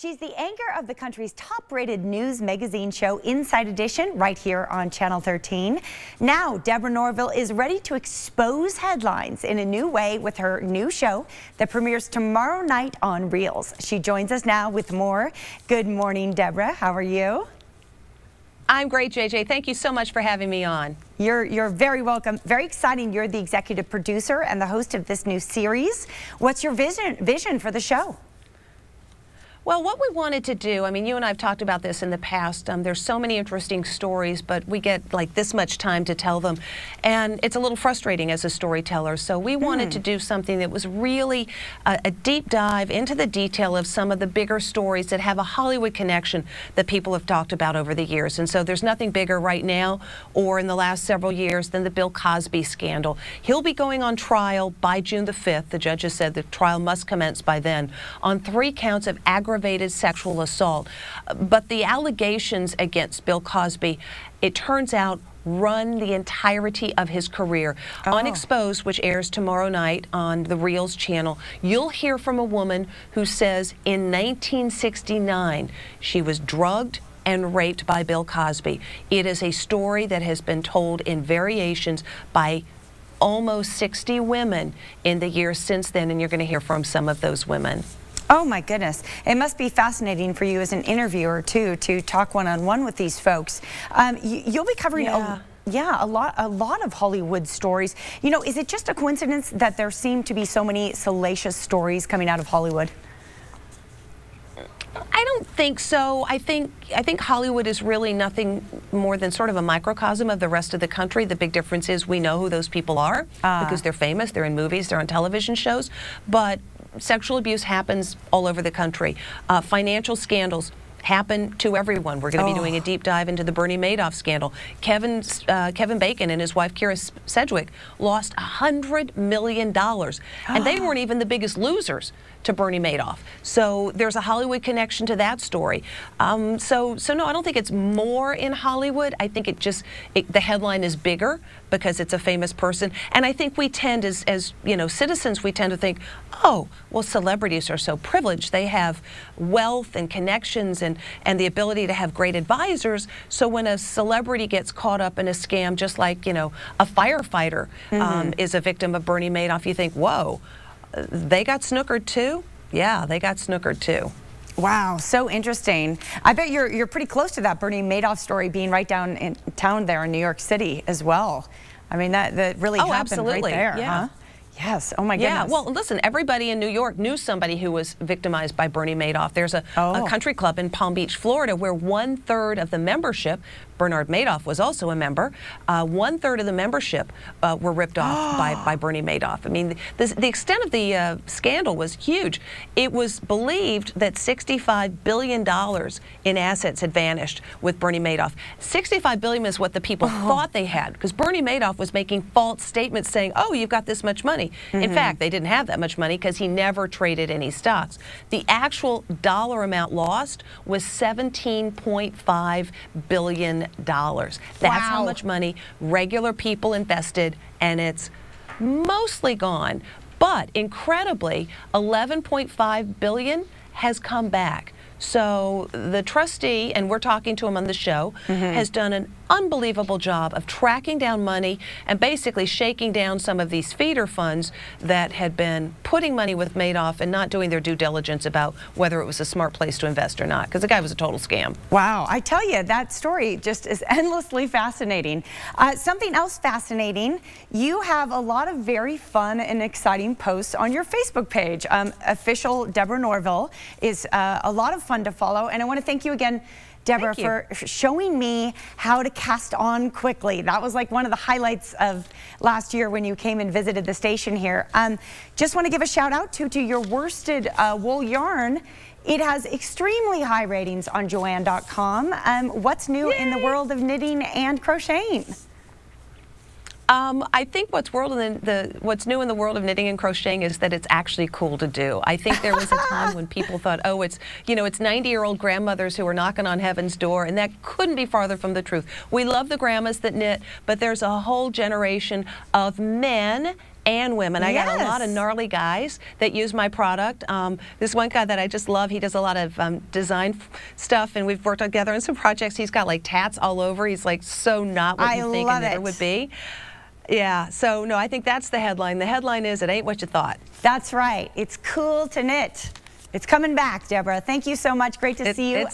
She's the anchor of the country's top-rated news magazine show, Inside Edition, right here on Channel 13. Now, Deborah Norville is ready to expose headlines in a new way with her new show that premieres tomorrow night on Reelz. She joins us now with more. Good morning, Deborah. How are you? I'm great, JJ. Thank you so much for having me on. You're very welcome. Very exciting. You're the executive producer and the host of this new series. What's your vision for the show? Well, what we wanted to do, I mean, you and I have talked about this in the past. There's so many interesting stories, but we get like this much time to tell them. And it's a little frustrating as a storyteller. So we wanted to do something that was really a deep dive into the detail of some of the bigger stories that have a Hollywood connection that people have talked about over the years. And so there's nothing bigger right now or in the last several years than the Bill Cosby scandal. He'll be going on trial by June the 5th. The judge has said the trial must commence by then on 3 counts of aggravated sexual assault. But the allegations against Bill Cosby, it turns out, run the entirety of his career. Unexposed, which airs tomorrow night on the Reelz channel, you'll hear from a woman who says in 1969 she was drugged and raped by Bill Cosby. It is a story that has been told in variations by almost 60 women in the years since then, and you're going to hear from some of those women. Oh my goodness. It must be fascinating for you as an interviewer too to talk one-on-one with these folks. You'll be covering a lot of Hollywood stories. You know, is it just a coincidence that there seem to be so many salacious stories coming out of Hollywood? I don't think so. I think Hollywood is really nothing more than sort of a microcosm of the rest of the country. The big difference is we know who those people are because they're famous, they're in movies, they're on television shows, but sexual abuse happens all over the country. Financial scandals happen to everyone. We're going to be doing a deep dive into the Bernie Madoff scandal. Kevin Bacon and his wife Kira Sedgwick lost $100 million, and they weren't even the biggest losers to Bernie Madoff. So there's a Hollywood connection to that story. So no, I don't think it's more in Hollywood. I think the headline is bigger because it's a famous person. And I think we tend, as you know, citizens, we tend to think, oh, well, celebrities are so privileged. They have wealth and connections and the ability to have great advisors. So when a celebrity gets caught up in a scam, just like, you know, a firefighter is a victim of Bernie Madoff, you think, whoa, they got snookered too? Yeah, they got snookered too. Wow, so interesting. I bet you're pretty close to that Bernie Madoff story being right down in town there in New York City as well. I mean, that really happened right there, huh? Yes. Oh my goodness. Yeah. Well, listen, everybody in New York knew somebody who was victimized by Bernie Madoff. There's a country club in Palm Beach, Florida, where 1/3 of the membership, Bernard Madoff was also a member, 1/3 of the membership were ripped off by Bernie Madoff. I mean, the extent of the scandal was huge. It was believed that $65 billion in assets had vanished with Bernie Madoff. $65 billion is what the people thought they had, because Bernie Madoff was making false statements saying, oh, you've got this much money. In fact, they didn't have that much money because he never traded any stocks. The actual dollar amount lost was $17.5 billion. That's how much money regular people invested, and it's mostly gone. But incredibly, $11.5 billion has come back. So the trustee, and we're talking to him on the show, has done an unbelievable job of tracking down money and basically shaking down some of these feeder funds that had been putting money with Madoff and not doing their due diligence about whether it was a smart place to invest or not, because the guy was a total scam. Wow, I tell you, that story just is endlessly fascinating. Something else fascinating, you have a lot of very fun and exciting posts on your Facebook page. Official Deborah Norville is a lot of fun to follow, and I want to thank you again, Deborah, for showing me how to cast on quickly. That was like one of the highlights of last year when you came and visited the station here. Just want to give a shout out to your worsted wool yarn. It has extremely high ratings on Joann.com. What's new in the world of knitting and crocheting? I think what's new in the world of knitting and crocheting is that it's actually cool to do. I think there was a time when people thought, oh, it's 90-year-old grandmothers who are knocking on heaven's door, and that couldn't be farther from the truth. We love the grandmas that knit, but there's a whole generation of men and women. I got a lot of gnarly guys that use my product. This one guy that I just love, he does a lot of design stuff, and we've worked together on some projects. He's got like tats all over. He's like so not what you think a knitter would be. Yeah, so no, I think that's the headline. The headline is, it ain't what you thought. That's right. It's cool to knit. It's coming back, Deborah. Thank you so much. Great to see you.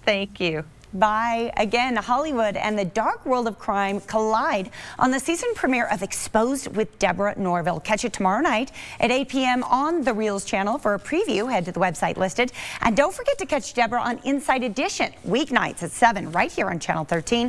Thank you. Bye. Again, Hollywood and the dark world of crime collide on the season premiere of Exposed with Deborah Norville. Catch it tomorrow night at 8 p.m. on the Reelz channel. For a preview, head to the website listed. And don't forget to catch Deborah on Inside Edition, weeknights at 7, right here on Channel 13.